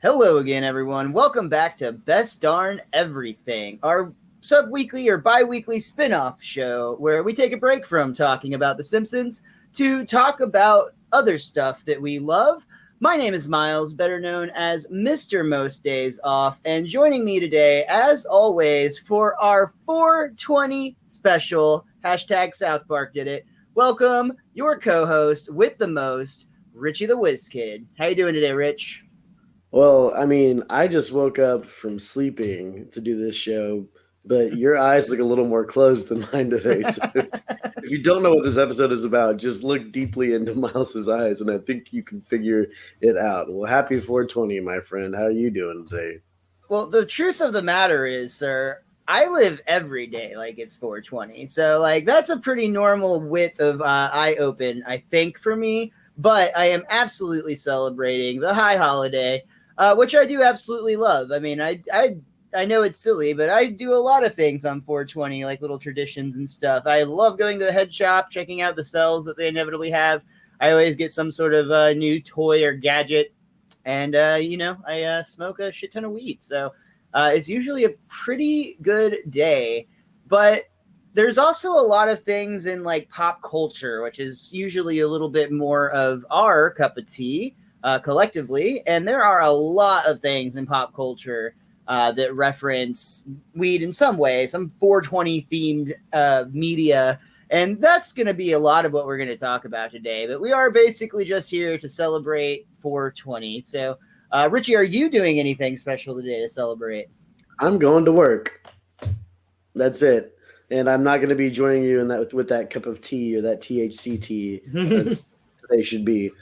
Hello again, everyone. Welcome back to Best Darn Everything, our sub-weekly or bi-weekly spin-off show where we take a break from talking about The Simpsons to talk about other stuff that we love. My name is Miles, better known as Mr. Most Days Off, and joining me today, as always, for our 420 special, hashtag South Park did it, welcome your co-host with the most, Richie the Whiz Kid. How you doing today, Rich? Well, I mean, I just woke up from sleeping to do this show, but your eyes look a little more closed than mine today. So if you don't know what this episode is about, just look deeply into Miles's eyes, and I think you can figure it out. Well, happy 420, my friend. How are you doing today? Well, the truth of the matter is, sir, I live every day like it's 420. So, that's a pretty normal width of eye open, I think, for me. But I am absolutely celebrating the high holiday, which I do absolutely love. I mean, I know it's silly, but I do a lot of things on 420, like little traditions and stuff. I love going to the head shop, checking out the sales that they inevitably have. I always get some sort of new toy or gadget. And, I smoke a shit ton of weed. So it's usually a pretty good day. But there's also a lot of things in like pop culture, which is usually a little bit more of our cup of tea collectively. And there are a lot of things in pop culture that reference weed in some way, some 420 themed media. And that's going to be a lot of what we're going to talk about today. But we are basically just here to celebrate 420. So, Richie, are you doing anything special today to celebrate? I'm going to work. That's it. And I'm not going to be joining you in that with that cup of tea or that THC tea as today should be.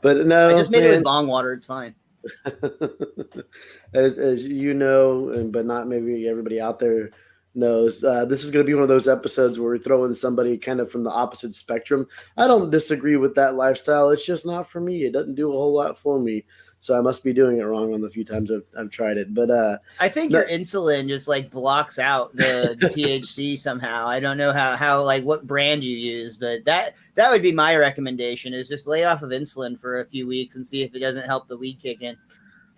But no, I just made it with bong water. It's fine. as you know, but not maybe everybody out there knows, this is going to be one of those episodes where we're throwing somebody kind of from the opposite spectrum. I don't disagree with that lifestyle. It's just not for me. It doesn't do a whole lot for me. So I must be doing it wrong on the few times I've tried it. But I think your insulin just like blocks out the THC somehow. I don't know how like what brand you use, but that would be my recommendation is just lay off of insulin for a few weeks and see if it doesn't help the weed kick in.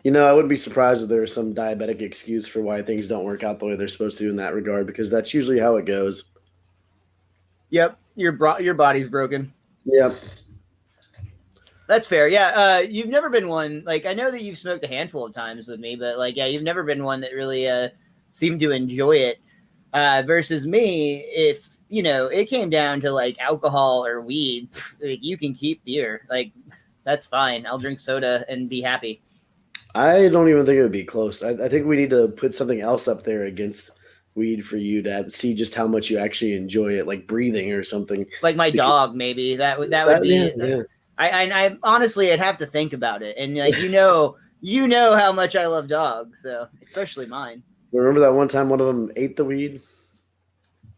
You know, I wouldn't be surprised if there was some diabetic excuse for why things don't work out the way they're supposed to in that regard, because that's usually how it goes. Yep, your body's broken. Yep. That's fair. Yeah, you've never been one, like, I know that you've smoked a handful of times with me, but, like, yeah, you've never been one that really seemed to enjoy it. Versus me, if, it came down to, like, alcohol or weed, like, you can keep beer. Like, that's fine. I'll drink soda and be happy. I don't even think it would be close. I think we need to put something else up there against weed for you to see just how much you actually enjoy it, like breathing or something. Like my dog, maybe. That would be... Yeah. I honestly, I'd have to think about it. And, like, you know how much I love dogs, so especially mine. Remember that one time one of them ate the weed?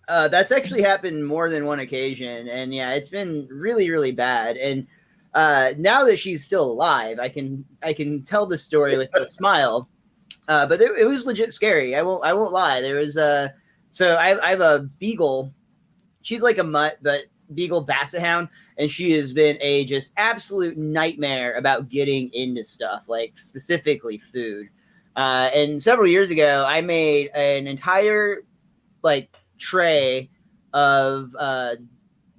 That's actually happened more than one occasion. And, yeah, it's been really, really bad. And now that she's still alive, I can tell the story with a smile. But it was legit scary. I won't lie. There was so I have a beagle. She's like a mutt, but beagle basset hound, and she has been a just absolute nightmare about getting into stuff, like specifically food. And several years ago, I made an entire like tray of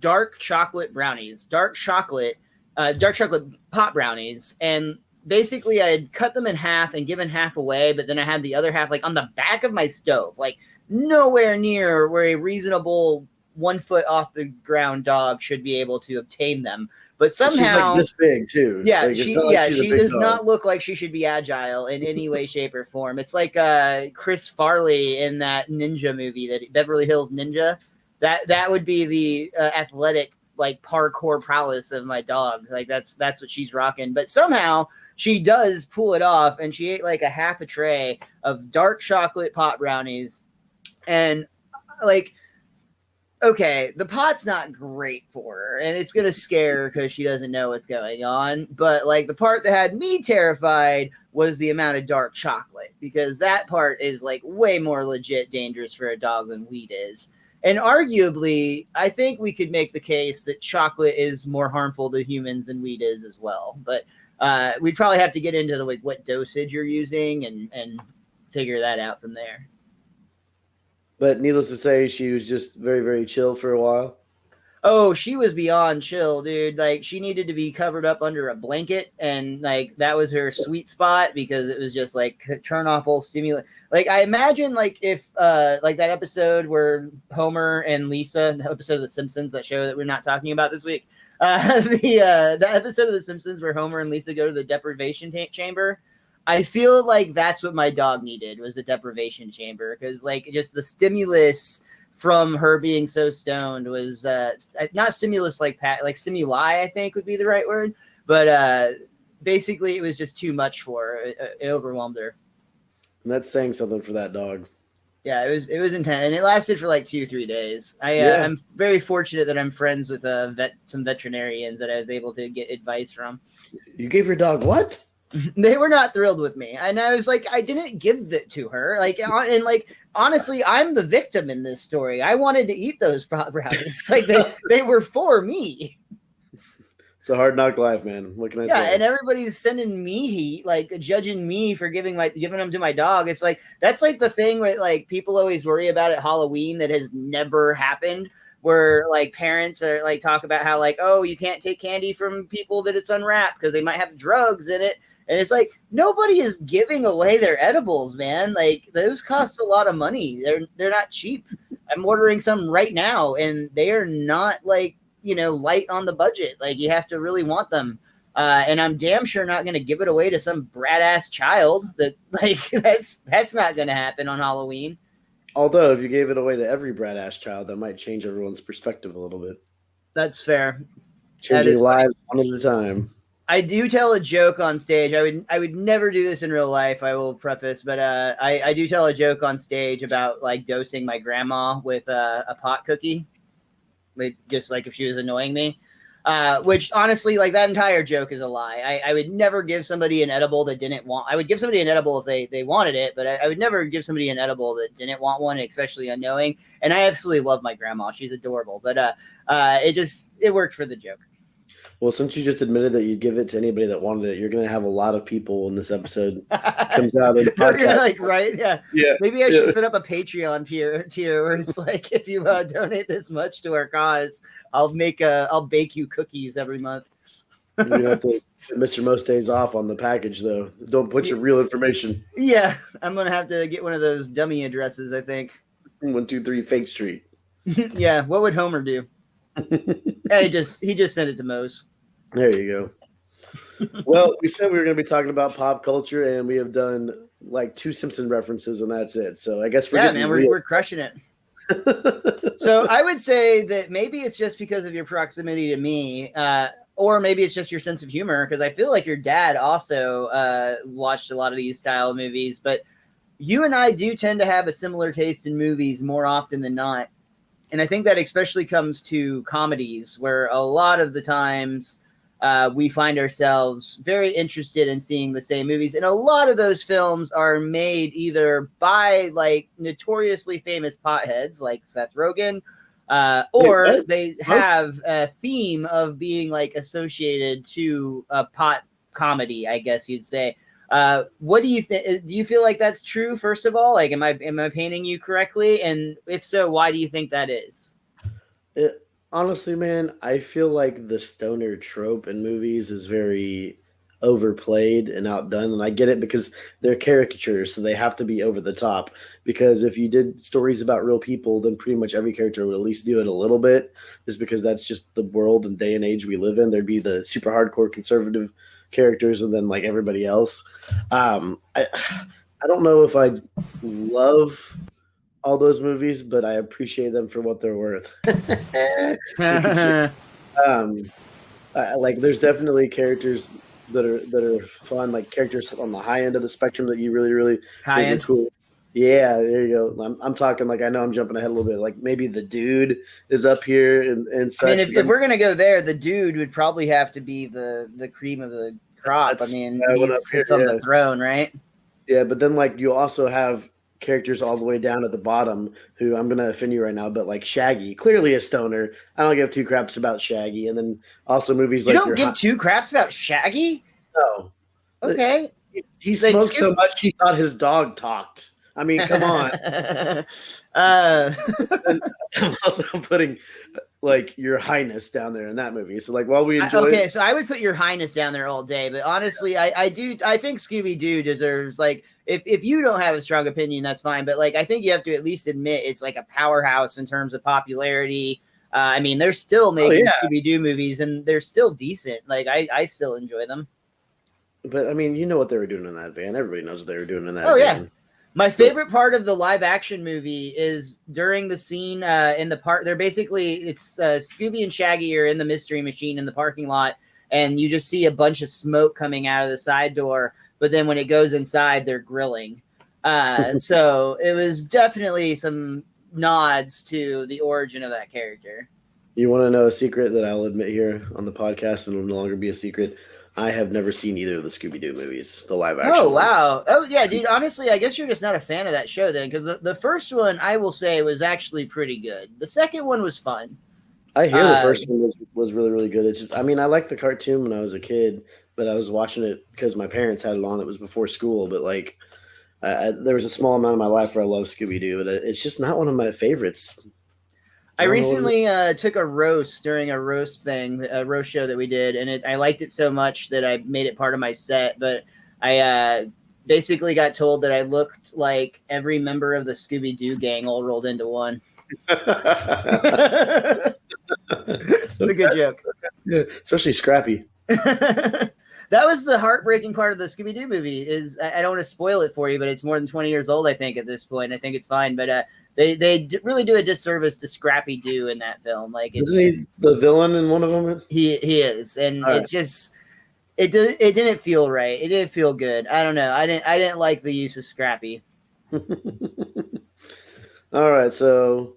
dark chocolate pot brownies, and basically I had cut them in half and given half away, but then I had the other half like on the back of my stove, like nowhere near where a reasonable 1 foot off the ground dog should be able to obtain them. But somehow she's like this big too. Yeah, like, she does not look like she should be agile in any way, shape, or form. It's like Chris Farley in that ninja movie, that Beverly Hills Ninja. That would be the athletic like parkour prowess of my dog. Like that's what she's rocking. But somehow she does pull it off, and she ate like a half a tray of dark chocolate pot brownies. And like, okay, the pot's not great for her, and it's going to scare her because she doesn't know what's going on. But like the part that had me terrified was the amount of dark chocolate, because that part is like way more legit dangerous for a dog than weed is. And arguably, I think we could make the case that chocolate is more harmful to humans than weed is as well. But we'd probably have to get into the like what dosage you're using and figure that out from there. But needless to say, she was just very, very chill for a while. Oh, she was beyond chill, dude. Like she needed to be covered up under a blanket, and like that was her sweet spot because it was just like turn off all stimulant. Like I imagine like if like that episode where Homer and Lisa, the episode of The Simpsons, that show that we're not talking about this week, the episode of The Simpsons where Homer and Lisa go to the deprivation chamber. I feel like that's what my dog needed, was the deprivation chamber, because like just the stimulus from her being so stoned was not stimulus like stimuli, I think would be the right word, but basically it was just too much for her. It overwhelmed her. And that's saying something for that dog. Yeah, it was intense, and it lasted for like 2-3 days. I'm very fortunate that I'm friends with some veterinarians that I was able to get advice from. You gave your dog what? They were not thrilled with me, and I was like, I didn't give that to her. Like, and like honestly, I'm the victim in this story. I wanted to eat those brownies. Like they were for me. It's a hard knock life, man. What can I say? Yeah, and everybody's sending me heat, like judging me for giving them to my dog. It's like that's like the thing where like people always worry about at Halloween that has never happened. Where like parents are like talk about how like, oh, you can't take candy from people that it's unwrapped because they might have drugs in it. And it's like nobody is giving away their edibles, man. Like those cost a lot of money. They're not cheap. I'm ordering some right now, and they are not like light on the budget. Like you have to really want them. And I'm damn sure not going to give it away to some brat ass child. That like that's not going to happen on Halloween. Although if you gave it away to every brat ass child, that might change everyone's perspective a little bit. That's fair. Changing lives one at a time. I do tell a joke on stage. I would never do this in real life, I will preface, but I do tell a joke on stage about like dosing my grandma with a pot cookie, like just like if she was annoying me. Which honestly, like that entire joke is a lie. I would never give somebody an edible that didn't want. I would give somebody an edible if they wanted it, but I would never give somebody an edible that didn't want one, especially unknowing. And I absolutely love my grandma; she's adorable. But it worked for the joke. Well, since you just admitted that you'd give it to anybody that wanted it, you're going to have a lot of people when this episode comes out. They're gonna, like, right? Yeah. Maybe I should set up a Patreon tier where it's like, if you donate this much to our cause, I'll bake you cookies every month. You have to get Mr. Most Days Off on the package, though. Don't put your real information. Yeah, I'm gonna have to get one of those dummy addresses, I think. 123 Fake Street. Yeah. What would Homer do? Yeah, he just sent it to Mose. There you go. Well, we said we were going to be talking about pop culture, and we have done like 2 Simpson references, and that's it. So I guess we're crushing it. So I would say that maybe it's just because of your proximity to me, or maybe it's just your sense of humor, because I feel like your dad also watched a lot of these style of movies, but you and I do tend to have a similar taste in movies more often than not. And I think that especially comes to comedies, where a lot of the times we find ourselves very interested in seeing the same movies. And a lot of those films are made either by like notoriously famous potheads like Seth Rogen, or they have a theme of being like associated to a pot comedy, I guess you'd say. What do you think? Do you feel like that's true? First of all, like, am I painting you correctly? And if so, why do you think that is? Honestly, man, I feel like the stoner trope in movies is very overplayed and outdone. And I get it because they're caricatures, so they have to be over the top. Because if you did stories about real people, then pretty much every character would at least do it a little bit, just because that's just the world and day and age we live in. There'd be the super hardcore conservative characters and then like everybody else. I don't know if I love all those movies, but I appreciate them for what they're worth. Like there's definitely characters that are fun, like characters on the high end of the spectrum that you really high end. Cool. Yeah, there you go. I'm talking like, I know I'm jumping ahead a little bit. Like maybe The Dude is up here and such. I mean, if we're gonna go there, The Dude would probably have to be the cream of the crop. I mean, he sits on the throne, right? Yeah, but then like you also have characters all the way down at the bottom who I'm going to offend you right now, but like Shaggy, clearly a stoner. I don't give two craps about Shaggy. And then also movies You like don't give two craps about Shaggy? No. Okay. He smoked so much he thought his dog talked. I mean, come on. I'm also putting like Your Highness down there in that movie. So like while we enjoy okay, so I would put Your Highness down there all day, but honestly, I think Scooby-Doo deserves, like, if you don't have a strong opinion, that's fine, but like I think you have to at least admit it's like a powerhouse in terms of popularity. I mean, they're still making Scooby-Doo movies and they're still decent. Like I still enjoy them. But I mean, you know what they were doing in that van. Everybody knows what they were doing in that van. Yeah. My favorite part of the live action movie is during the scene in the park. They're basically, it's Scooby and Shaggy are in the Mystery Machine in the parking lot, and you just see a bunch of smoke coming out of the side door. But then when it goes inside, they're grilling. So it was definitely some nods to the origin of that character. You want to know a secret that I'll admit here on the podcast and will no longer be a secret? I have never seen either of the Scooby-Doo movies, the live action. Oh, wow. Oh, yeah, dude. Honestly, I guess you're just not a fan of that show then, because the first one, I will say, was actually pretty good. The second one was fun. I hear the first one was really, really good. It's just, I mean, I liked the cartoon when I was a kid, but I was watching it because my parents had it on. It was before school, but like, there was a small amount of my life where I love Scooby-Doo, but it's just not one of my favorites. I recently took a roast during a roast show that we did, and I liked it so much that I made it part of my set. But I basically got told that I looked like every member of the Scooby-Doo gang all rolled into one. It's a good joke. Yeah, especially Scrappy. That was the heartbreaking part of the Scooby-Doo movie. Is I don't want to spoil it for you, but it's more than 20 years old, I think, at this point. I think it's fine, but they really do a disservice to Scrappy Doo in that film. Like, isn't he the villain in one of them? He is, and it's just it didn't feel right. It didn't feel good. I don't know. I didn't like the use of Scrappy. All right, so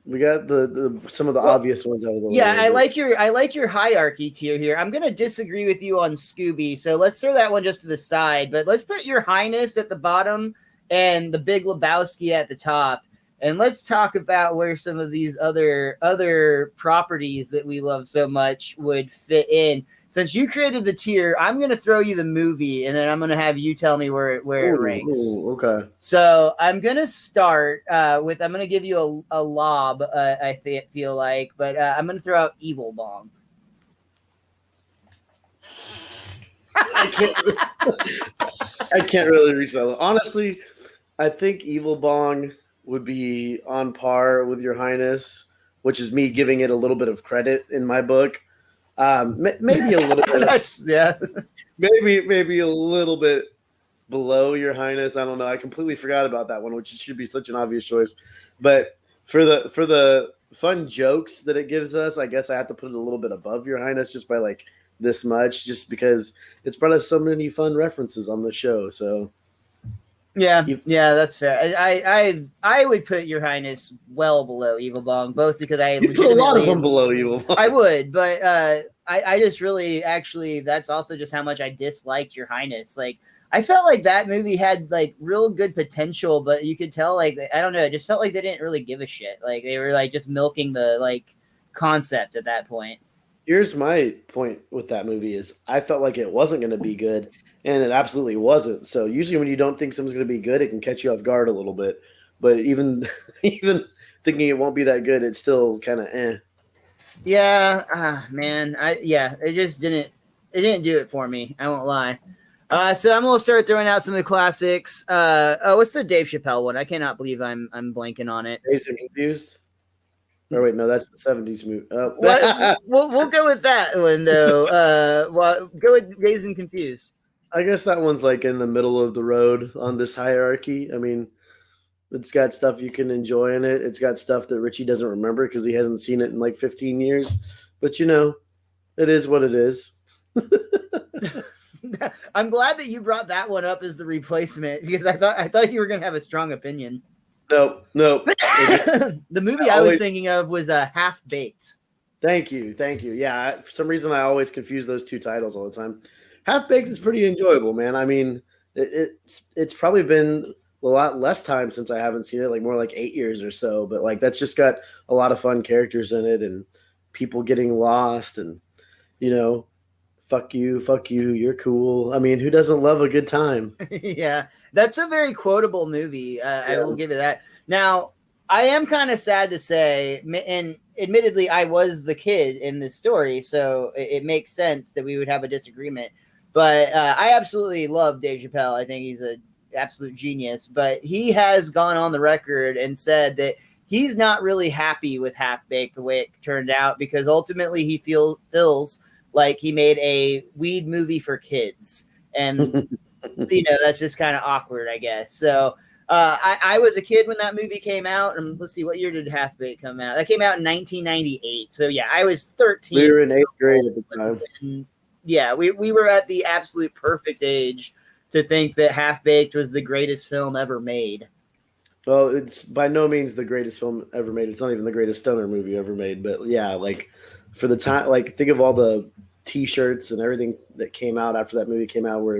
we got the some of the obvious ones out of the way. Yeah, I like your hierarchy tier here. I'm gonna disagree with you on Scooby, so let's throw that one just to the side. But let's put Your Highness at the bottom and The Big Lebowski at the top, and let's talk about where some of these other properties that we love so much would fit in. Since you created the tier, I'm going to throw you the movie, and then I'm going to have you tell me where it ranks. Okay. So I'm going to start with, I'm going to give you a lob, I feel like, but I'm going to throw out Evil Bong. I can't really reach that. Honestly, I think Evil Bong would be on par with Your Highness, which is me giving it a little bit of credit in my book. Maybe a little bit. Maybe a little bit below Your Highness. I don't know. I completely forgot about that one, which should be such an obvious choice. But for the fun jokes that it gives us, I guess I have to put it a little bit above Your Highness just by like this much, just because it's brought us so many fun references on the show. So yeah, that's fair. I would put Your Highness well below Evil Bong, both because I put a lot of them below Evil Bong. I would, but I just really actually that's also just how much I disliked Your Highness. Like, I felt like that movie had like real good potential, but you could tell, like, I don't know, it just felt like they didn't really give a shit. Like, they were like just milking the like concept at that point. Here's my point with that movie is I felt like it wasn't going to be good, and it absolutely wasn't. So usually when you don't think something's going to be good, it can catch you off guard a little bit. But even thinking it won't be that good, it's still kind of eh. Yeah, man. It just didn't do it for me. I won't lie. So I'm gonna start throwing out some of the classics. What's the Dave Chappelle one? I cannot believe I'm blanking on it. Dazed and Confused. Oh wait, no, that's the 70s movie. We'll go with that one though. Go with Dazed and Confused. I guess that one's like in the middle of the road on this hierarchy. I mean, it's got stuff you can enjoy in it. It's got stuff that Richie doesn't remember because he hasn't seen it in like 15 years. But you know, it is what it is. I'm glad that you brought that one up as the replacement because I thought you were gonna have a strong opinion. No. The movie I was thinking of was Half Baked. Thank you. Yeah, for some reason I always confuse those two titles all the time. Half Baked is pretty enjoyable, man. I mean, it's probably been a lot less time since I haven't seen it, like more like 8 years or so. But like that's just got a lot of fun characters in it and people getting lost and you know, fuck you, you're cool. I mean, who doesn't love a good time? Yeah, that's a very quotable movie. I Yeah. will give it that. Now, I am kind of sad to say, and admittedly, I was the kid in this story, so it makes sense that we would have a disagreement. But I absolutely love Dave Chappelle. I think he's an absolute genius. But he has gone on the record and said that he's not really happy with Half Baked the way it turned out because ultimately he feels like he made a weed movie for kids. And that's just kind of awkward, I guess. So I was a kid when that movie came out, and let's see, what year did Half Baked come out? That came out in 1998. So yeah, I was 13. We were in 8th grade at the time. And, yeah, we were at the absolute perfect age to think that Half Baked was the greatest film ever made. Well, it's by no means the greatest film ever made. It's not even the greatest stoner movie ever made. But yeah, like for the time, like think of all the T-shirts and everything that came out after that movie came out, where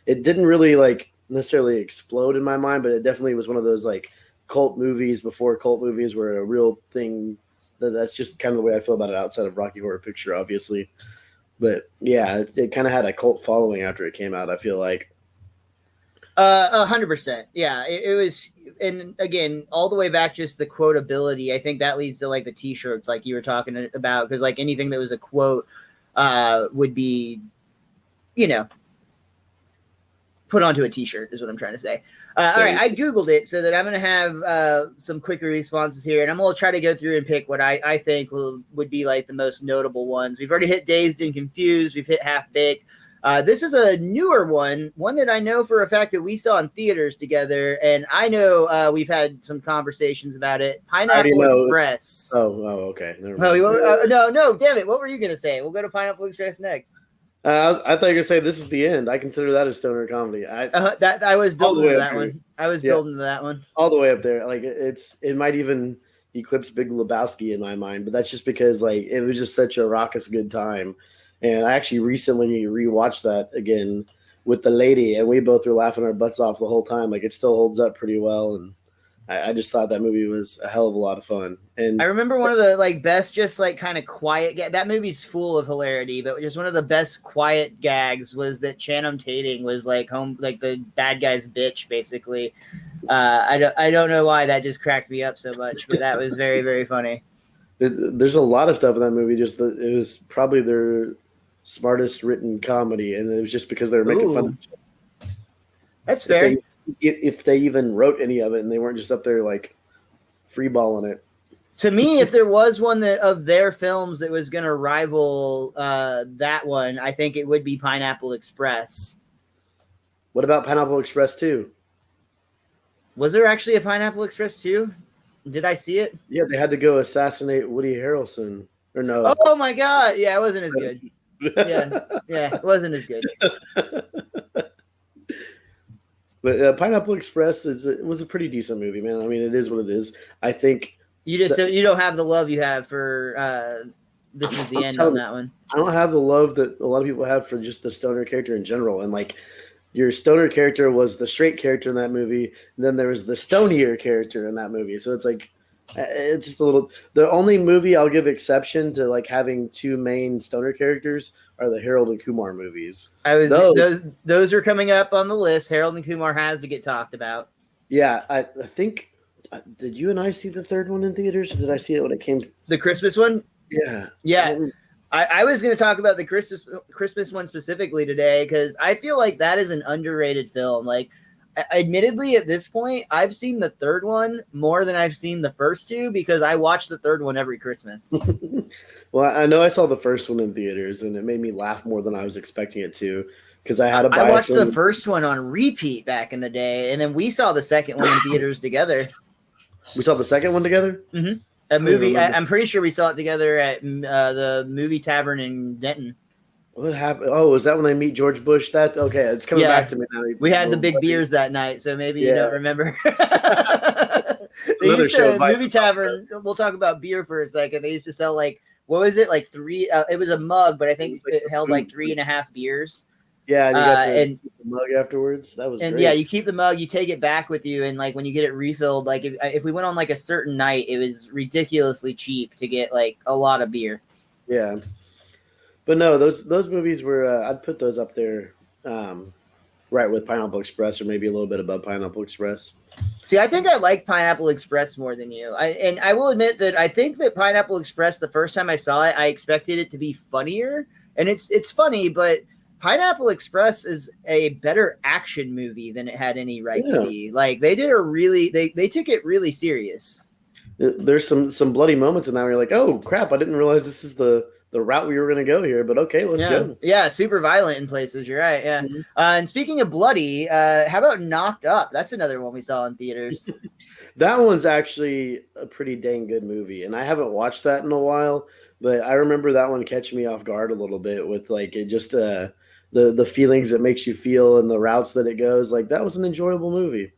it didn't really like necessarily explode in my mind, but it definitely was one of those like cult movies before cult movies were a real thing. That's just kind of the way I feel about it outside of Rocky Horror Picture, obviously. But yeah, it kind of had a cult following after it came out, I feel like. 100%. Yeah, it was, and again, all the way back, just the quotability. I think that leads to like the T-shirts, like you were talking about, because like anything that was a quote would be, put onto a T-shirt is what I'm trying to say. All right, I Googled it so that I'm going to have some quicker responses here, and I'm going to try to go through and pick what I think would be like the most notable ones. We've already hit Dazed and Confused. We've hit Half Baked. This is a newer one that I know for a fact that we saw in theaters together, and I know we've had some conversations about it. Pineapple Express. Oh, okay. Never mind. No, damn it. What were you going to say? We'll go to Pineapple Express next. I thought you were going to say this is the end. I consider that a stoner comedy. I was building to that one. Building to that one. All the way up there. Like it might even eclipse Big Lebowski in my mind, but that's just because like it was just such a raucous good time. And I actually recently rewatched that again with the lady, and we both were laughing our butts off the whole time. Like it still holds up pretty well, and I just thought that movie was a hell of a lot of fun. And I remember one of the like best, just like kind of quiet. That movie's full of hilarity, but just one of the best quiet gags was that Channing Tatum was like the bad guy's bitch, basically. I don't know why that just cracked me up so much, but that was very, very funny. There's a lot of stuff in that movie. It was probably their smartest written comedy, and it was just because they were making fun of it. That's fair. If they even wrote any of it and they weren't just up there like freeballing it. To me, if there was one of their films that was going to rival that one, I think it would be Pineapple Express. What about Pineapple Express 2? Was there actually a Pineapple Express 2? Did I see it? Yeah, they had to go assassinate Woody Harrelson. Or no. Oh my God. Yeah, it wasn't as good. Yeah, it wasn't as good. But Pineapple Express was a pretty decent movie, man. I mean, it is what it is. I think you don't have the love you have for This Is the End on that one. I don't have the love that a lot of people have for just the stoner character in general. And like your stoner character was the straight character in that movie, and then there was the stonier character in that movie. So it's like it's just a little. The only movie I'll give exception to like having two main stoner characters are the Harold and Kumar movies. Those are coming up on the list. Harold and Kumar has to get talked about. Yeah, I think. Did you and I see the third one in theaters? Or did I see it when it came? The Christmas one? Yeah. I was going to talk about the Christmas one specifically today because I feel like that is an underrated film. Like, admittedly, at this point, I've seen the third one more than I've seen the first two because I watch the third one every Christmas. Well, I know I saw the first one in theaters, and it made me laugh more than I was expecting it to because I had a bias. I watched the first one on repeat back in the day, and then we saw the second one in theaters together. We saw the second one together? Mm-hmm. A movie. I'm pretty sure we saw it together at the Movie Tavern in Denton. What happened? Oh, is that when they meet George Bush? Okay, it's coming back to me now. We had the big beers that night, so maybe you don't remember. They used to Movie Tavern. We'll talk about beer for a second. They used to sell like, what was it? Like 3. It was a mug, but I think it held like 3.5 beers. Yeah, and you got to And keep the mug afterwards. That was and great. yeah, you keep the mug, you take it back with you, and like when you get it refilled, like if we went on like a certain night, it was ridiculously cheap to get like a lot of beer. Yeah, but no, those movies were I'd put those up there, right with Pineapple Express, or maybe a little bit above Pineapple Express. See, I think I like Pineapple Express more than you. I will admit that I think that Pineapple Express, the first time I saw it, I expected it to be funnier, and it's funny, but Pineapple Express is a better action movie than it had any right to Yeah, be. Like they did a really they took it really serious. there's some bloody moments in that where you're like, oh crap, I didn't realize this is the route we were going to go here. But okay, let's Yeah, go. yeah, super violent in places. You're right. Yeah, Mhm. and speaking of bloody, how about Knocked Up? That's another one we saw in theaters. That one's actually a pretty dang good movie, and I haven't watched that in a while. But I remember that one catching me off guard a little bit with like it just the feelings it makes you feel and the routes that it goes. Like that was an enjoyable movie.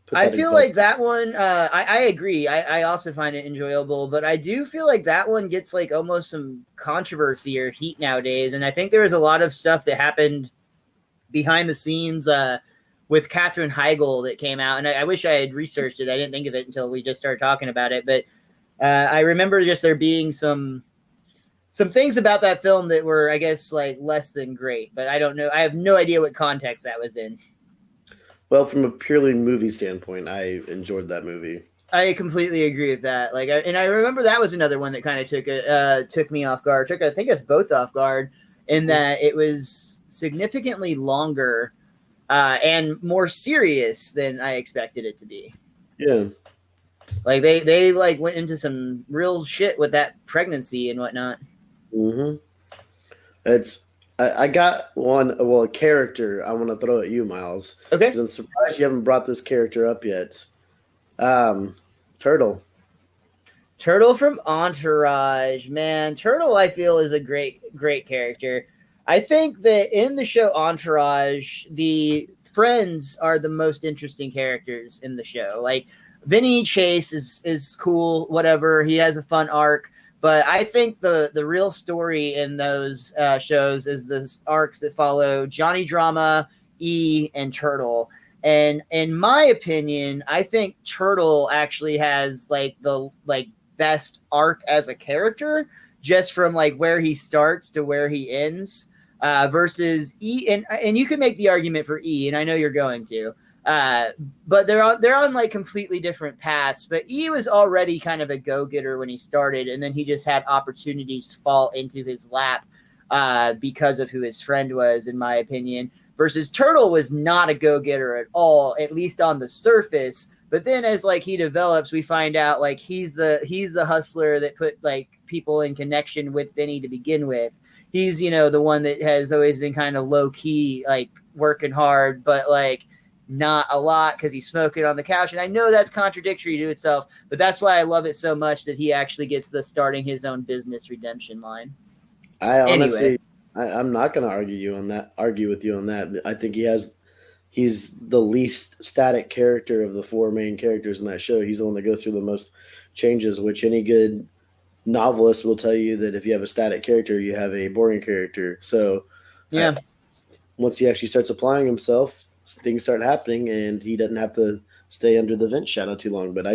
Put I that in feel both. like that one. I agree. I also find it enjoyable, but I do feel like that one gets like almost some controversy or heat nowadays. And I think there was a lot of stuff that happened behind the scenes with Katherine Heigl that came out, and I wish I had researched it. I didn't think of it until we just started talking about it, but I remember just there being some things about that film that were, I guess, like less than great. But I don't know. I have no idea what context that was in. Well, from a purely movie standpoint, I enjoyed that movie. I completely agree with that. Like, and I remember that was another one that kind of took me off guard. I think us both off guard in that it was significantly longer and more serious than I expected it to be. Yeah. Like they like went into some real shit with that pregnancy and whatnot. Mm-hmm. It's I got one, well, a character I want to throw at you, Miles, Okay. because I'm surprised you haven't brought this character up yet. Turtle. Turtle from Entourage, man. Turtle, I feel, is a great character. I think that in the show Entourage, the friends are the most interesting characters in the show. Like Vinny Chase is cool, whatever. He has a fun arc, but I think the real story in those shows is the arcs that follow Johnny Drama, E, and Turtle. And in my opinion, I think Turtle actually has like the best arc as a character, just from like where he starts to where he ends. Versus E, and you can make the argument for E, and I know you're going to, uh, but they're on like completely different paths. But E was already kind of a go getter when he started, and then he just had opportunities fall into his lap because of who his friend was, in my opinion. Versus Turtle was not a go getter at all, at least on the surface. But then as like he develops, we find out like he's the hustler that put like people in connection with Vinny to begin with. He's, the one that has always been kind of low key, like working hard, but like not a lot because he's smoking on the couch. And I know that's contradictory to itself, but that's why I love it so much that he actually gets the starting his own business redemption line. I Anyway, honestly, I'm not going to argue with you on that. I think he's the least static character of the four main characters in that show. He's the one that goes through the most changes, which any good novelist will tell you that if you have a static character, you have a boring character. So, yeah. once he actually starts applying himself, things start happening, and he doesn't have to stay under the vent shadow too long. But I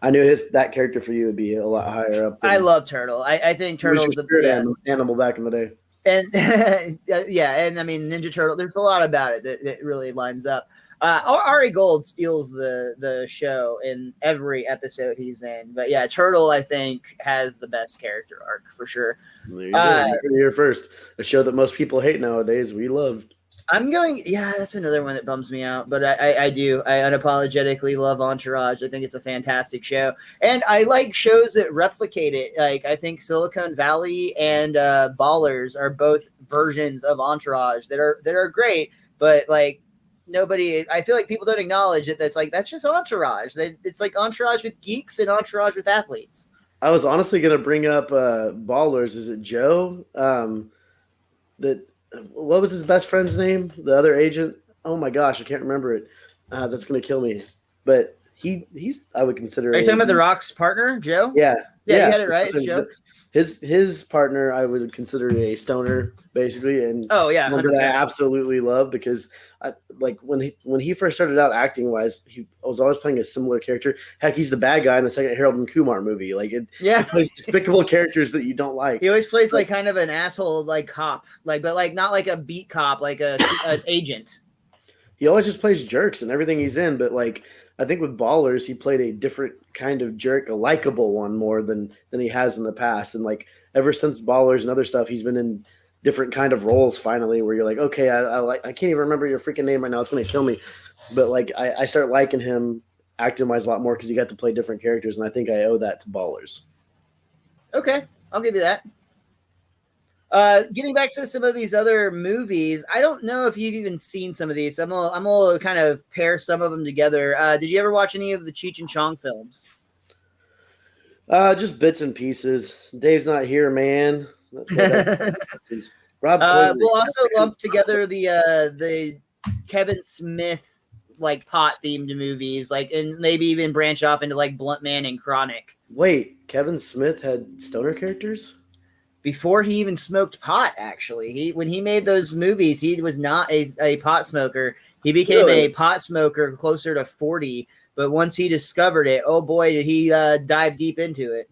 knew that character for you would be a lot higher up. I love Turtle. I think He was your Turtle's the spirit animal back in the day. and yeah, and I mean Ninja Turtle. There's a lot about it that really lines up. Ari Gold steals the show in every episode he's in, but yeah, Turtle I think has the best character arc for sure. There you go. You're here first. A show that most people hate nowadays. We loved. I'm going. Yeah, that's another one that bums me out, but I do. I unapologetically love Entourage. I think it's a fantastic show, and I like shows that replicate it. Like I think Silicon Valley and Ballers are both versions of Entourage that are great, but like nobody. I feel like people don't acknowledge it. That's just Entourage. It's like Entourage with geeks and Entourage with athletes. I was honestly going to bring up Ballers. Is it Joe? That what was his best friend's name? The other agent. Oh my gosh, I can't remember it. That's going to kill me. But he's I would consider. Are you talking about The Rock's partner, Joe? Yeah, Yeah, you had it right. It's Joe. His partner I would consider a stoner basically, and Oh yeah, one that 100%. I absolutely love because like when he first started out acting wise, he was always playing a similar character. Heck, he's the bad guy in the second Harold and Kumar movie. Like he plays despicable characters that you don't like. He always plays like kind of an asshole like cop, like but like not like a beat cop, like an agent. He always just plays jerks in everything he's in, but like I think with Ballers, he played a different kind of jerk, a likable one more than he has in the past. And like ever since Ballers and other stuff, he's been in different kind of roles finally where you're like, okay, I can't even remember your freaking name right now. It's going to kill me. But like I start liking him acting wise a lot more because he got to play different characters. And I think I owe that to Ballers. Okay, I'll give you that. Getting back to some of these other movies, I don't know if you've even seen some of these. I'm gonna kind of pair some of them together. Did you ever watch any of the Cheech and Chong films? Just bits and pieces. Dave's not here, man. Rob. We'll also lump together the Kevin Smith like pot themed movies, like and maybe even branch off into like Blunt Man and Chronic. Wait, Kevin Smith had stoner characters? Before he even smoked pot, actually. When he made those movies, he was not a pot smoker. He became a pot smoker closer to 40, but once he discovered it, oh boy, did he dive deep into it.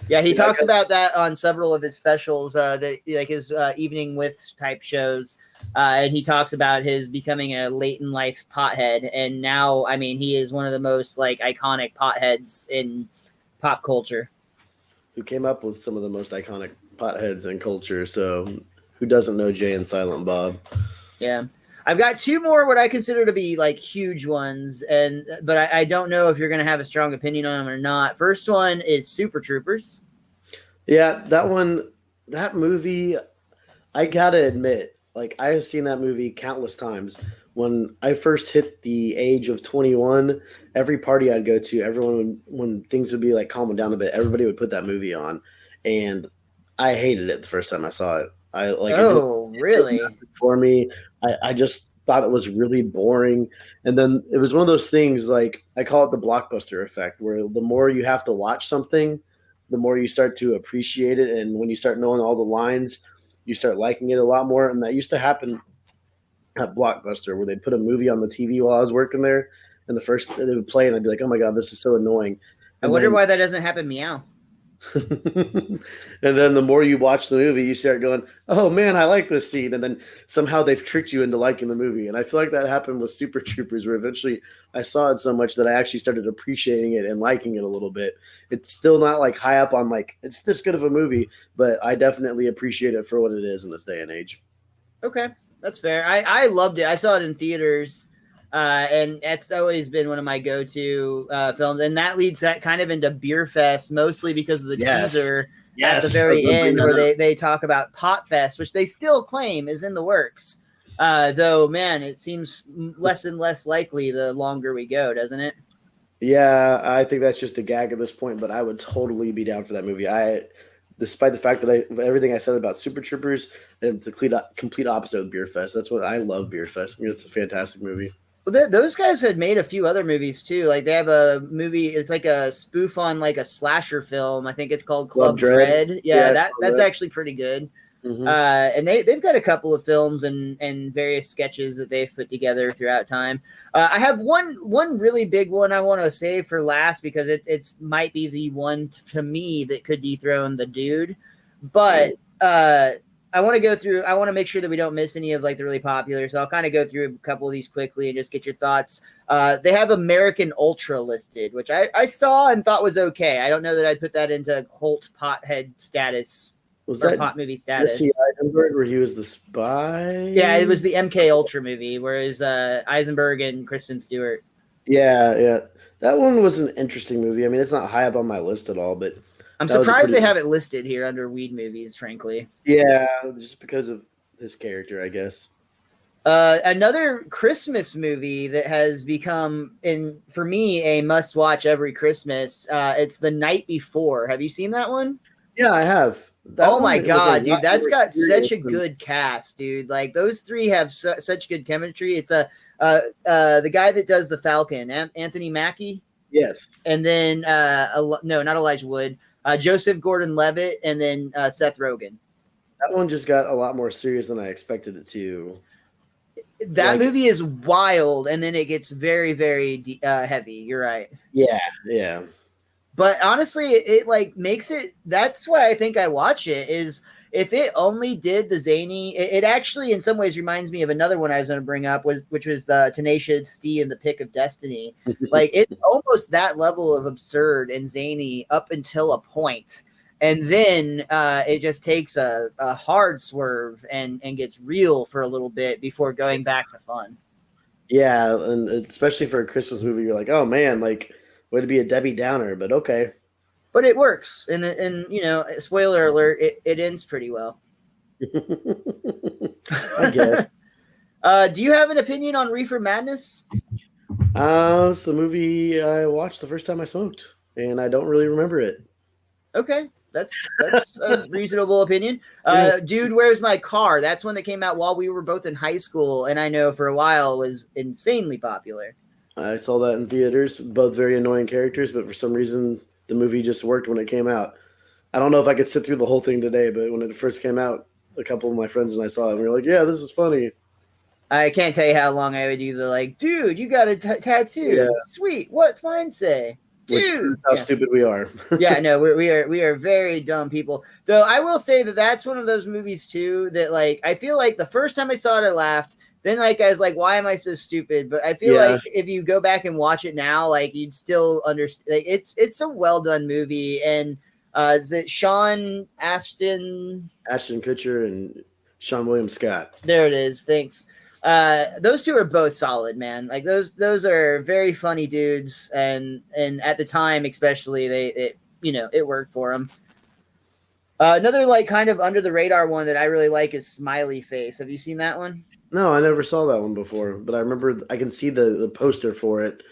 Yeah, he talks about that on several of his specials, that like his Evening with type shows, and he talks about his becoming a late in life pothead, and now, I mean, he is one of the most like iconic potheads in pop culture. Who came up with some of the most iconic potheads in culture. So who doesn't know Jay and Silent Bob? Yeah. I've got two more what I consider to be like huge ones, but I don't know if you're going to have a strong opinion on them or not. First one is Super Troopers. Yeah, that movie, I got to admit, like I have seen that movie countless times. When I first hit the age of 21, every party I'd go to, everyone when things would be like calming down a bit, everybody would put that movie on, and I hated it the first time I saw it. Really? For me, I just thought it was really boring, and then it was one of those things like I call it the blockbuster effect, where the more you have to watch something, the more you start to appreciate it, and when you start knowing all the lines, you start liking it a lot more, and that used to happen at Blockbuster where they'd put a movie on the TV while I was working there, and the first they would play and I'd be like, oh my god, this is so annoying. I wonder why that doesn't happen. Meow. And then the more you watch the movie, you start going, oh man, I like this scene, and then somehow they've tricked you into liking the movie. And I feel like that happened with Super Troopers, where eventually I saw it so much that I actually started appreciating it and liking it a little bit. It's still not like high up on like it's this good of a movie, but I definitely appreciate it for what it is in this day and age. Okay. That's fair. I loved it. I saw it in theaters, and that's always been one of my go-to films. And that leads that kind of into Beer Fest, mostly because of the teaser at the very end where they talk about Pot Fest, which they still claim is in the works. Though, man, it seems less and less likely the longer we go, doesn't it? Yeah, I think that's just a gag at this point, but I would totally be down for that movie. Despite the fact that everything I said about Super Troopers and the complete opposite of Beer Fest. That's what I love Beer Fest. I mean, it's a fantastic movie. Well, those guys had made a few other movies too. Like they have a movie, it's like a spoof on like a slasher film. I think it's called Club Dread. Yeah, that's actually pretty good. Mm-hmm. And they've got a couple of films and various sketches that they've put together throughout time. I have one really big one I want to save for last because it's might be the one to me that could dethrone The Dude. But I want to make sure that we don't miss any of like the really popular. So I'll kind of go through a couple of these quickly and just get your thoughts. They have American Ultra listed, which I saw and thought was okay. I don't know that I'd put that into cult pothead status. Was that pot movie status? Jesse Eisenberg, where he was the spy? Yeah, it was the MK Ultra movie, whereas Eisenberg and Kristen Stewart. Yeah, that one was an interesting movie. I mean, it's not high up on my list at all, but I'm surprised they have it listed here under weed movies. Frankly, yeah, just because of his character, I guess. Another Christmas movie that has become, for me, a must-watch every Christmas. It's The Night Before. Have you seen that one? Yeah, I have. Oh my god, dude, that's got such a good cast, dude. Like those three have such good chemistry. It's a The guy that does the Falcon, Anthony Mackie, Yes. and then no, not Elijah Wood, Joseph Gordon-Levitt, and then Seth Rogen. That one just got a lot more serious than I expected it to. That movie is wild, and then it gets very, very heavy. You're right. Yeah. But honestly, it like makes it. That's why I think I watch it. Is if it only did the zany, it actually in some ways reminds me of another one I was going to bring up, which was the Tenacious D and the Pick of Destiny. Like it's almost that level of absurd and zany up until a point. And then it just takes a hard swerve and gets real for a little bit before going back to fun. Yeah, and especially for a Christmas movie, you're like, oh man, like way to be a Debbie Downer, but okay. But it works, and you know, spoiler alert, it ends pretty well. I guess. Do you have an opinion on Reefer Madness? It's the movie I watched the first time I smoked, and I don't really remember it. Okay. That's a reasonable opinion. Dude, Where's My Car? That's one that came out while we were both in high school, and I know for a while was insanely popular. I saw that in theaters, both very annoying characters, but for some reason the movie just worked when it came out. I don't know if I could sit through the whole thing today, but when it first came out, a couple of my friends and I saw it, and we were like, yeah, this is funny. I can't tell you how long I would do the like, dude, you got a tattoo. Yeah. Sweet. What's mine say? Dude, how stupid we are. Yeah, no, we are very dumb people. Though I will say that that's one of those movies too that like I feel like the first time I saw it, I laughed. Then like I was like, why am I so stupid? But I feel like if you go back and watch it now, like you'd still understand. Like, it's a well done movie, and is it Ashton Kutcher and Sean William Scott? There it is. Thanks. Those two are both solid, man. Like those are very funny dudes, and at the time, especially, it worked for them. Another like kind of under the radar one that I really like is Smiley Face. Have you seen that one? No, I never saw that one before, but I remember I can see the poster for it.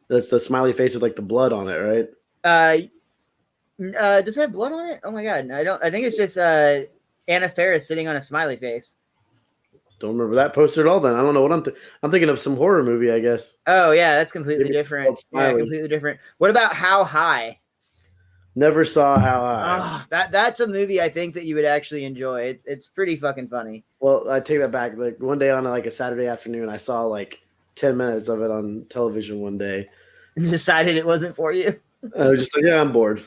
That's the smiley face with like the blood on it, right? Does it have blood on it? Oh my god, I don't. I think it's just Anna Faris sitting on a smiley face. Don't remember that poster at all. Then I don't know what I'm thinking of some horror movie, I guess. Oh yeah, that's completely different. Yeah, completely different. What about How High? Never saw How High. Oh, that's a movie I think that you would actually enjoy. It's pretty fucking funny. Well, I take that back. Like one day on like a Saturday afternoon, I saw like 10 minutes of it on television one day. And decided it wasn't for you? I was just like, yeah, I'm bored.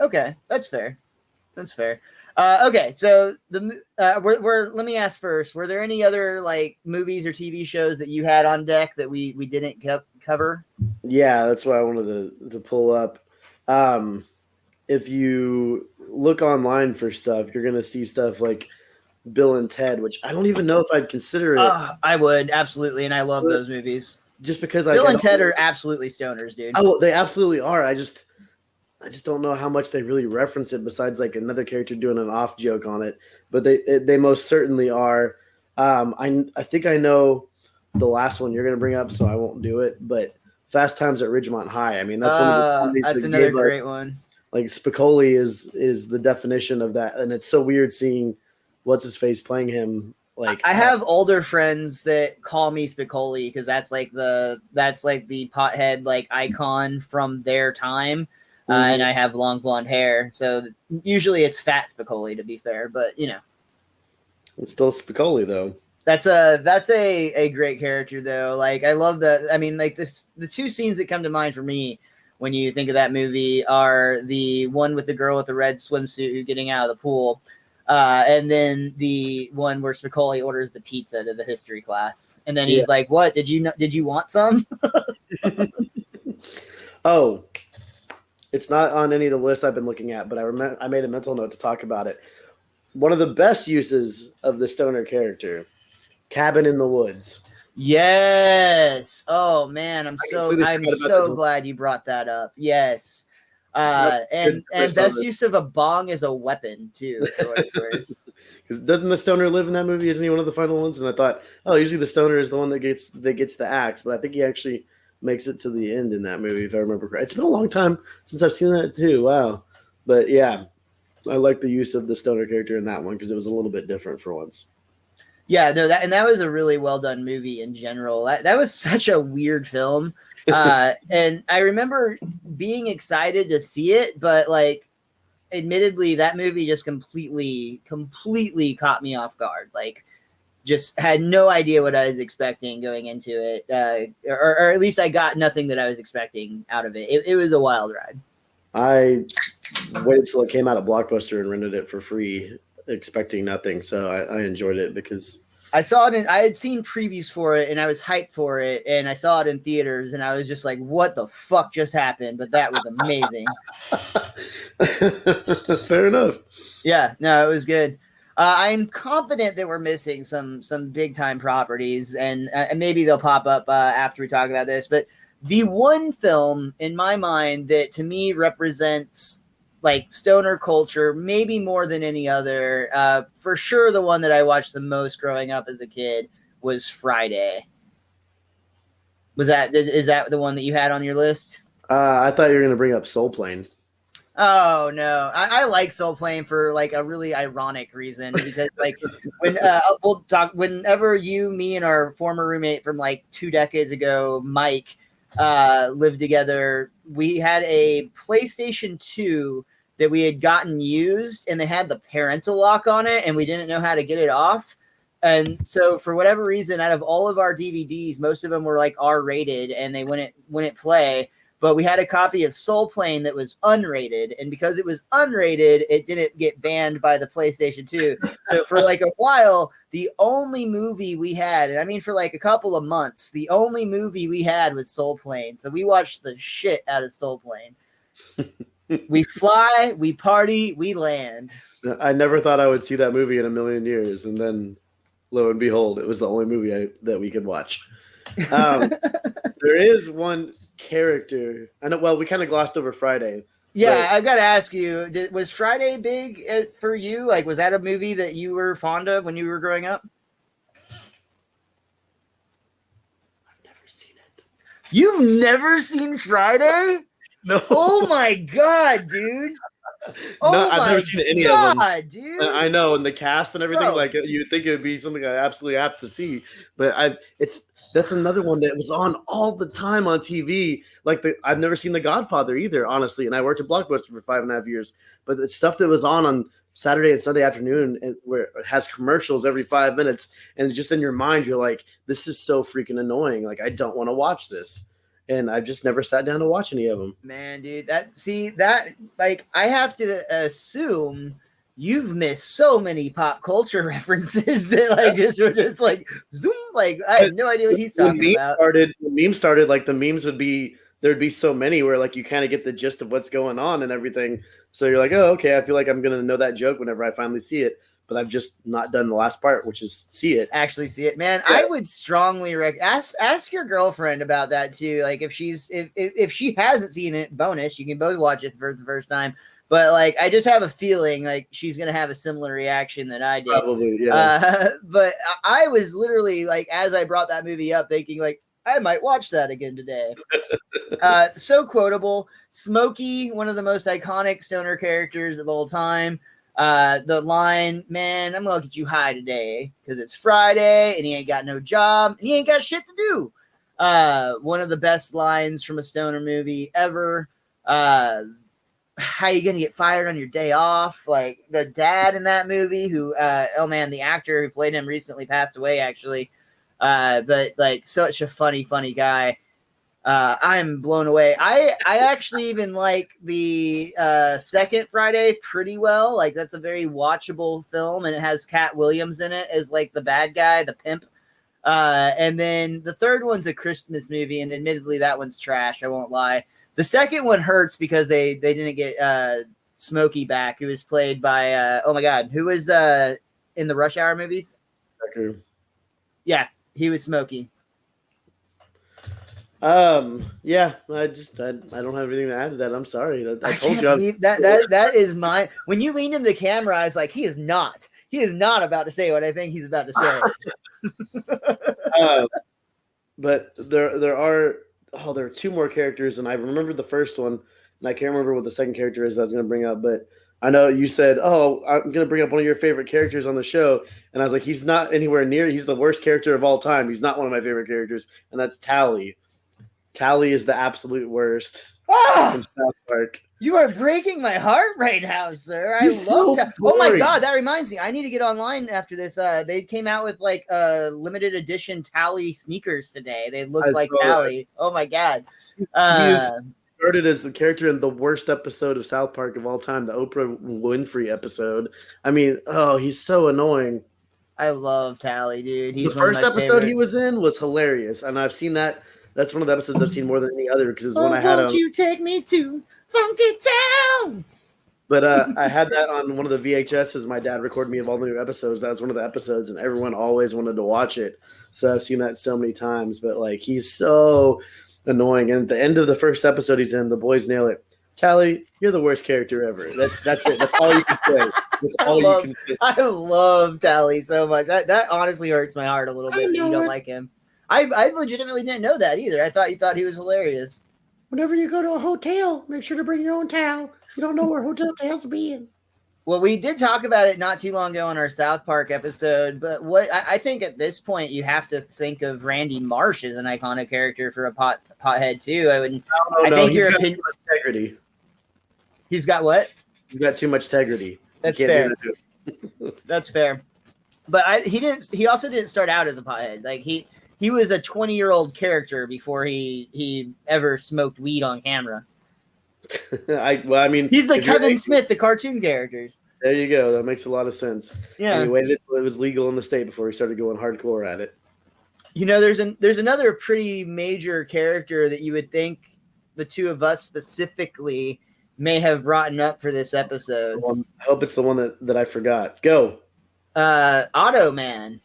Okay, that's fair. That's fair. Okay, so let me ask first. Were there any other like movies or TV shows that you had on deck that we didn't cover? Yeah, that's what I wanted to pull up. If you look online for stuff, you're gonna see stuff like Bill and Ted, which I don't even know if I'd consider it. I would absolutely, and I love those movies. Just because Bill and Ted are absolutely stoners, dude. Oh, they absolutely are. I just don't know how much they really reference it besides like another character doing an off joke on it, but they most certainly are. I think I know the last one you're going to bring up, so I won't do it, but Fast Times at Ridgemont High. I mean, that's one of the comedies that's another great one. Like Spicoli is the definition of that, and it's so weird seeing what's his face playing him. Like I have older friends that call me Spicoli because that's like the pothead like icon from their time. And I have long blonde hair, so usually it's Fat Spicoli, to be fair. But you know, it's still Spicoli though. That's a great character though. Like I love that. I mean, like the two scenes that come to mind for me when you think of that movie are the one with the girl with the red swimsuit getting out of the pool, and then the one where Spicoli orders the pizza to the history class, and then he's like, "What did you want some?" Oh. It's not on any of the lists I've been looking at, but I made a mental note to talk about it. One of the best uses of the stoner character, Cabin in the Woods. Yes. Oh man, I'm so glad you brought that up. Yes. And best use of a bong as a weapon too. Because doesn't the stoner live in that movie? Isn't he one of the final ones? And I thought, oh, usually the stoner is the one that gets the axe, but I think he actually makes it to the end in that movie, if I remember correctly. It's been a long time since I've seen that too. Wow. But yeah, I like the use of the stoner character in that one because it was a little bit different for once. Yeah, no, that was a really well done movie in general. That was such a weird film. And I remember being excited to see it, but like admittedly that movie just completely caught me off guard. Like just had no idea what I was expecting going into it. Or at least I got nothing that I was expecting out of it. It was a wild ride. I waited till it came out of Blockbuster and rented it for free, expecting nothing. So I enjoyed it because I saw it I had seen previews for it and I was hyped for it, and I saw it in theaters and I was just like, what the fuck just happened? But that was amazing. fair enough. Yeah, no, it was good. I'm confident that we're missing some big time properties, and maybe they'll pop up after we talk about this. But the one film in my mind that to me represents like stoner culture, maybe more than any other, for sure, the one that I watched the most growing up as a kid was Friday. Is that the one that you had on your list? I thought you were going to bring up Soul Plane. Oh no, I like Soul Plane for like a really ironic reason, because like when we'll talk whenever me and our former roommate from like 2 decades ago, Mike, lived together, we had a PlayStation 2 that we had gotten used, and they had the parental lock on it, and we didn't know how to get it off. And so for whatever reason, out of all of our DVDs, most of them were like R rated and they wouldn't play. But we had a copy of Soul Plane that was unrated, and because it was unrated, it didn't get banned by the PlayStation 2. So for like a while, the only movie we had, and I mean for like a couple of months, the only movie we had was Soul Plane. So we watched the shit out of Soul Plane. We fly, we party, we land. I never thought I would see that movie in a million years, and then lo and behold, it was the only movie that we could watch. There is one character. I know. Well, we kind of glossed over Friday. Yeah, I've got to ask you: was Friday big for you? Like, was that a movie that you were fond of when you were growing up? I've never seen it. You've never seen Friday? No. Oh my god, dude! Oh no, I've never seen any of them, dude. I know, and the cast and everything. Bro. Like you'd think it would be something I absolutely have to see, but that's another one that was on all the time on TV. Like I've never seen The Godfather either, honestly. And I worked at Blockbuster for 5.5 years, but the stuff that was on Saturday and Sunday afternoon, and where it has commercials every 5 minutes, and just in your mind, you're like, this is so freaking annoying. Like I don't want to watch this. And I've just never sat down to watch any of them. Man, dude, like I have to assume you've missed so many pop culture references that like were just like zoom. Like I have no idea what he's talking about. When memes started, like the memes there'd be so many where like you kind of get the gist of what's going on and everything. So you're like, oh, okay, I feel like I'm gonna know that joke whenever I finally see it. But I've just not done the last part, which is see it. Actually see it, man. Yeah. I would strongly ask your girlfriend about that too. Like if she hasn't seen it, bonus, you can both watch it for the first time. But like I just have a feeling like she's gonna have a similar reaction that I did. Probably, yeah. But I was literally like, as I brought that movie up, thinking like I might watch that again today. So quotable. Smokey, one of the most iconic stoner characters of all time. The line, man, I'm gonna get you high today because it's Friday and he ain't got no job and he ain't got shit to do. One of the best lines from a stoner movie ever. How you gonna get fired on your day off? Like the dad in that movie, who oh man, the actor who played him recently passed away actually. But like such a funny guy. I'm blown away. I actually even like the second Friday pretty well. Like that's a very watchable film, and it has Cat Williams in it as like the bad guy, the pimp. And then the third one's a Christmas movie, and admittedly that one's trash. I won't lie. The second one hurts because they didn't get Smokey back, who was played by oh my god, who was in the Rush Hour movies? Okay. Yeah, he was Smokey. Yeah, I don't have anything to add to that. I'm sorry. I told you that is my, when you lean into the camera, I was like, he is not about to say what I think he's about to say. But there are two more characters, and I remember the first one, and I can't remember what the second character is I was going to bring up, but I know you said, "Oh, I'm going to bring up one of your favorite characters on the show," and I was like, "He's not anywhere near. He's the worst character of all time. He's not one of my favorite characters, and that's Tally. Tally is the absolute worst from South Park. You are breaking my heart right now, sir. He's I love so that. Oh my boring. god, that reminds me. I need to get online after this. They came out with like limited edition Tally sneakers today. They look like Tally. Oh my god. He is started as the character in the worst episode of South Park of all time, the Oprah Winfrey episode. I mean, he's so annoying. I love Tally, dude. He's the first episode he was in was hilarious, and I've seen that. That's one of the episodes I've seen more than any other because it's when I had Won't you take me to Funky Town? But I had that on one of the VHSs. My dad recorded me of all the new episodes. That was one of the episodes, and everyone always wanted to watch it. So I've seen that so many times. But like, he's so annoying. And at the end of the first episode he's in, the boys nail it. Tally, you're the worst character ever. That's it. That's all you can say. That's all you can say. I love Tally so much. That honestly hurts my heart a little bit that you don't like him. I legitimately didn't know that either. I thought you thought he was hilarious. Whenever you go to a hotel, make sure to bring your own towel. You don't know where hotel towels be in. Well, we did talk about it not too long ago on our South Park episode, but what I think at this point you have to think of Randy Marsh as an iconic character for a pothead too. I think he's your got opinion. too much integrity. He's got what? He's got too much integrity. That's fair. That's fair. But he also didn't start out as a pothead. Like he was a 20-year-old character before he ever smoked weed on camera. I mean, he's the Kevin Smith, the cartoon characters. There you go. That makes a lot of sense. Yeah. And he waited until it was legal in the state before he started going hardcore at it. You know, there's another pretty major character that you would think the two of us specifically may have brought up for this episode. I hope it's the one that I forgot. Go. Otto Man.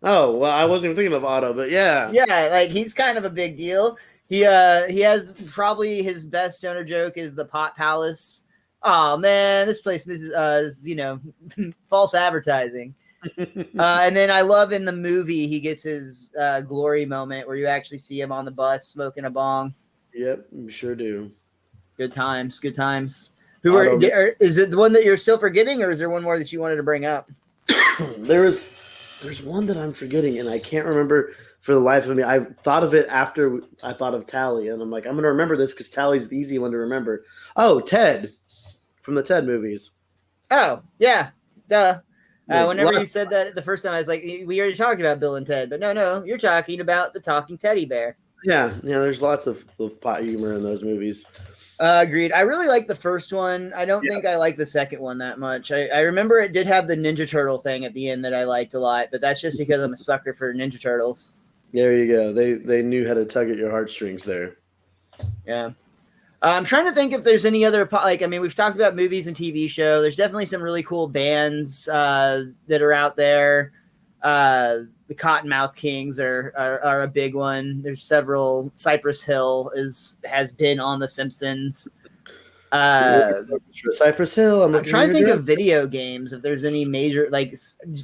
Oh, well, I wasn't even thinking of Otto, but yeah. Yeah, like he's kind of a big deal. He has probably his best stoner joke is the Pot Palace. Oh man, this place is false advertising. And then I love in the movie he gets his glory moment where you actually see him on the bus smoking a bong. Yep, you sure do. Good times, good times. Is it the one that you're still forgetting, or is there one more that you wanted to bring up? There's one that I'm forgetting, and I can't remember for the life of me. I thought of it after I thought of Tally, and I'm like, I'm going to remember this because Tally's the easy one to remember. Oh, Ted from the Ted movies. Oh, yeah. Duh. Whenever you said that the first time, I was like, we already talked about Bill and Ted. But no, you're talking about the talking teddy bear. Yeah, there's lots of pot humor in those movies. Agreed. I really like the first one. I don't think I like the second one that much. I remember it did have the Ninja Turtle thing at the end that I liked a lot, but that's just because I'm a sucker for Ninja Turtles. There you go. They knew how to tug at your heartstrings there. Yeah. I'm trying to think if there's any other, we've talked about movies and TV show. There's definitely some really cool bands that are out there. The Cottonmouth Kings are a big one. There's several. Cypress Hill has been on The Simpsons. Cypress Hill. I'm trying to think of video games. If there's any major, like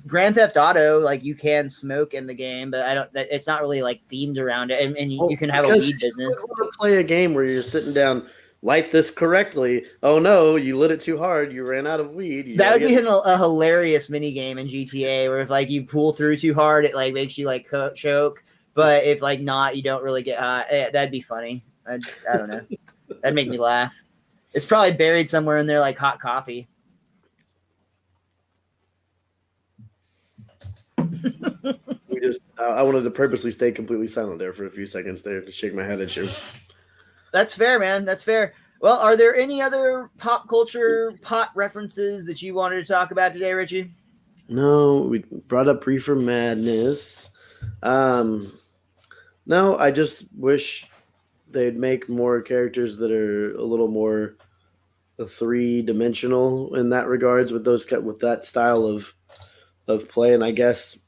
Grand Theft Auto, like you can smoke in the game, but it's not really like themed around it. And you can have a weed business. I want to play a game where you're sitting down. Light this correctly. Oh no, you lit it too hard. You ran out of weed. That would be a hilarious mini game in GTA where if like you pull through too hard, it like makes you like choke. But if like not, you don't really get high. That'd be funny. I don't know. That'd make me laugh. It's probably buried somewhere in there like hot coffee. I wanted to purposely stay completely silent there for a few seconds there to shake my head at you. That's fair, man. That's fair. Well, are there any other pop culture pot references that you wanted to talk about today, Richie? No, we brought up Reefer Madness. No, I just wish they'd make more characters that are a little more three-dimensional in that regards with that style of play. And I guess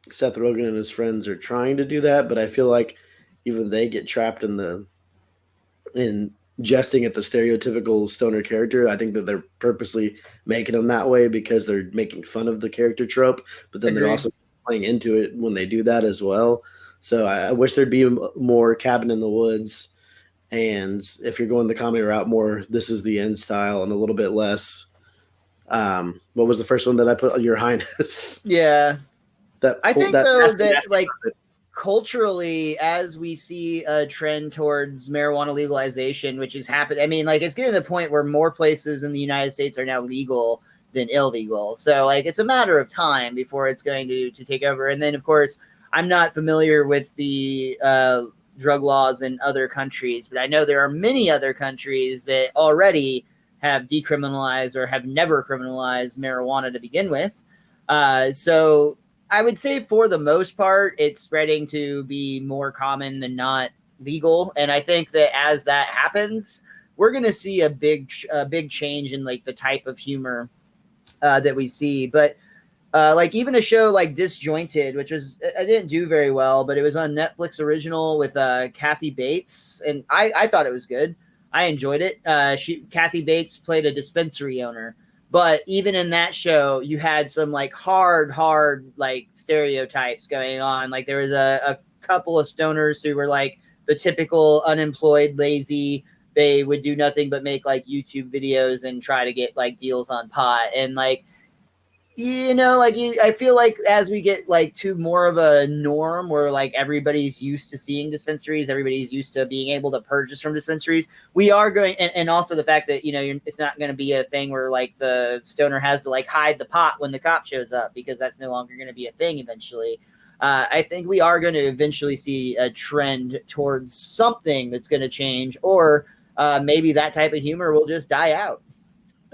Seth Rogen and his friends are trying to do that, but I feel like even they get trapped in jesting at the stereotypical stoner character. I think that they're purposely making them that way because they're making fun of the character trope, but then they're also playing into it when they do that as well. So I wish there'd be more Cabin in the Woods, and if you're going the comedy route, more This Is the End style, and a little bit less What was the first one that I put? Your Highness. Yeah. I think though that like carpet. culturally, as we see a trend towards marijuana legalization, which is happening, I mean, like it's getting to the point where more places in the United States are now legal than illegal. So like it's a matter of time before it's going to take over. And then of course, I'm not familiar with the drug laws in other countries, but I know there are many other countries that already have decriminalized or have never criminalized marijuana to begin with. So I would say for the most part, it's spreading to be more common than not legal. And I think that as that happens, we're going to see a big change in like the type of humor that we see. But like even a show like Disjointed, which was I didn't do very well, but it was on Netflix original with Kathy Bates, and I thought it was good. I enjoyed it. Kathy Bates played a dispensary owner, but even in that show, you had some like hard like stereotypes going on. Like there was a couple of stoners who were like the typical unemployed, lazy. They would do nothing but make like YouTube videos and try to get like deals on pot. And like, you know, like I feel like as we get like to more of a norm where like everybody's used to seeing dispensaries, everybody's used to being able to purchase from dispensaries, we are going, and also the fact that, you know, it's not going to be a thing where like the stoner has to like hide the pot when the cop shows up, because that's no longer going to be a thing eventually. I think we are going to eventually see a trend towards something that's going to change, or maybe that type of humor will just die out.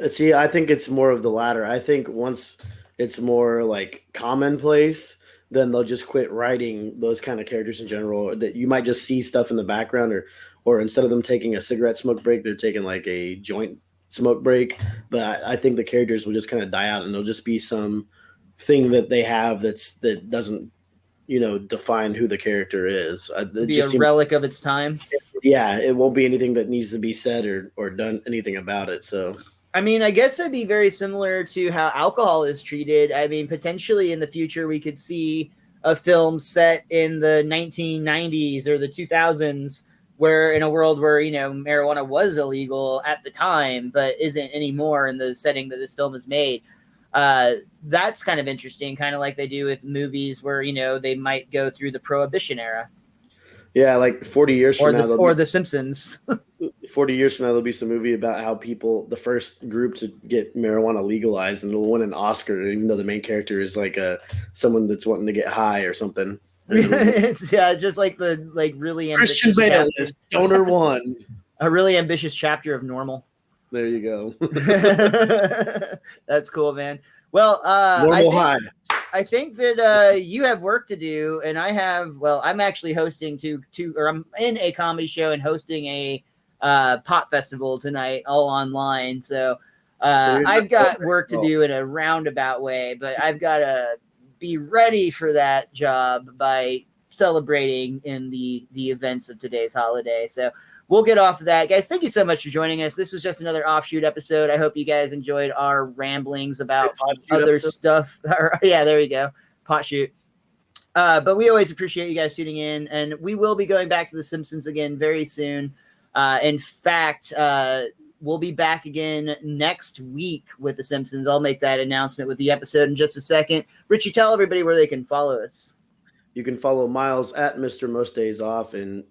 See, I think it's more of the latter. I think once it's more like commonplace, then they'll just quit writing those kind of characters in general. That you might just see stuff in the background, or instead of them taking a cigarette smoke break, they're taking like a joint smoke break. But I think the characters will just kind of die out, and there'll just be some thing that they have that doesn't, you know, define who the character is. Be a relic of its time. Yeah, it won't be anything that needs to be said or done anything about it. So. I mean, I guess it'd be very similar to how alcohol is treated. I mean, potentially in the future, we could see a film set in the 1990s or the 2000s, where in a world where, you know, marijuana was illegal at the time, but isn't anymore in the setting that this film is made. That's kind of interesting, kind of like they do with movies where, you know, they might go through the Prohibition era. Yeah, like 40 years from now. Or The Simpsons. 40 years from now, there'll be some movie about how the first group to get marijuana legalized, and it'll win an Oscar, even though the main character is like someone that's wanting to get high or something. It's just like the really Christian Bale is Stoner One. A really ambitious chapter of Normal. There you go. That's cool, man. Well, I think that you have work to do, and I have. Well, I'm actually hosting I'm in a comedy show and hosting a pot festival tonight, all online. So I've got work to do in a roundabout way, but I've got to be ready for that job by celebrating in the events of today's holiday. So we'll get off of that. Guys, thank you so much for joining us. This was just another offshoot episode. I hope you guys enjoyed our ramblings about other stuff. Yeah, there you go. Pot shoot. But we always appreciate you guys tuning in, and we will be going back to The Simpsons again very soon. In fact, we'll be back again next week with The Simpsons. I'll make that announcement with the episode in just a second. Richie, tell everybody where they can follow us. You can follow Miles at Mr. Most Days Off, and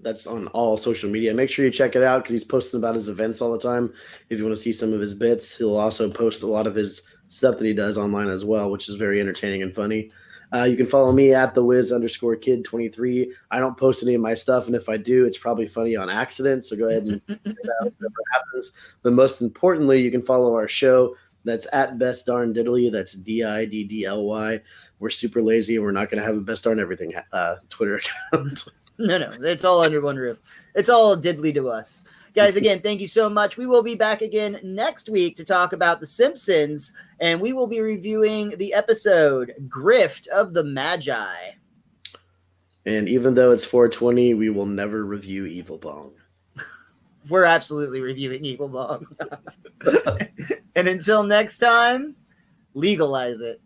that's on all social media. Make sure you check it out because he's posting about his events all the time. If you want to see some of his bits, he'll also post a lot of his stuff that he does online as well, which is very entertaining and funny. You can follow me at thewiz_kid23. I don't post any of my stuff, and if I do, it's probably funny on accident. So go ahead and check it out whatever happens. But most importantly, you can follow our show. That's at Best Darn Diddly. That's DIDDLY. We're super lazy, and we're not going to have a Best Darn Everything Twitter account. No, it's all under one roof. It's all diddly to us. Guys, again, thank you so much. We will be back again next week to talk about The Simpsons, and we will be reviewing the episode Grift of the Magi. And even though it's 420, we will never review Evil Bong. We're absolutely reviewing Evil Bong. And until next time, legalize it.